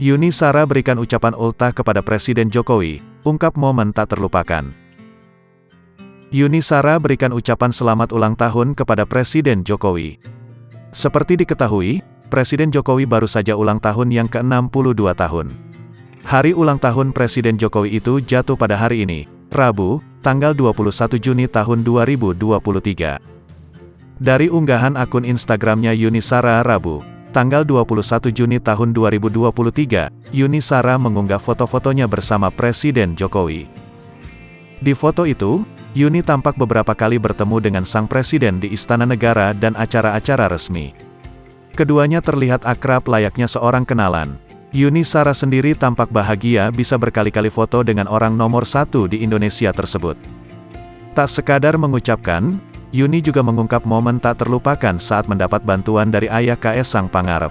Yuni Shara berikan ucapan ultah kepada Presiden Jokowi, ungkap momen tak terlupakan. Yuni Shara berikan ucapan selamat ulang tahun kepada Presiden Jokowi. Seperti diketahui, Presiden Jokowi baru saja ulang tahun yang ke-62 tahun. Hari ulang tahun Presiden Jokowi itu jatuh pada hari ini, Rabu, tanggal 21 Juni tahun 2023. Dari unggahan akun Instagramnya Yuni Shara Rabu, tanggal 21 Juni tahun 2023, Yuni Shara mengunggah foto-fotonya bersama Presiden Jokowi. Di foto itu, Yuni tampak beberapa kali bertemu dengan sang presiden di Istana Negara dan acara-acara resmi. Keduanya terlihat akrab layaknya seorang kenalan. Yuni Shara sendiri tampak bahagia bisa berkali-kali foto dengan orang nomor 1 di Indonesia tersebut. Tak sekadar mengucapkan, Yuni juga mengungkap momen tak terlupakan saat mendapat bantuan dari ayah Kaisang Pangarep.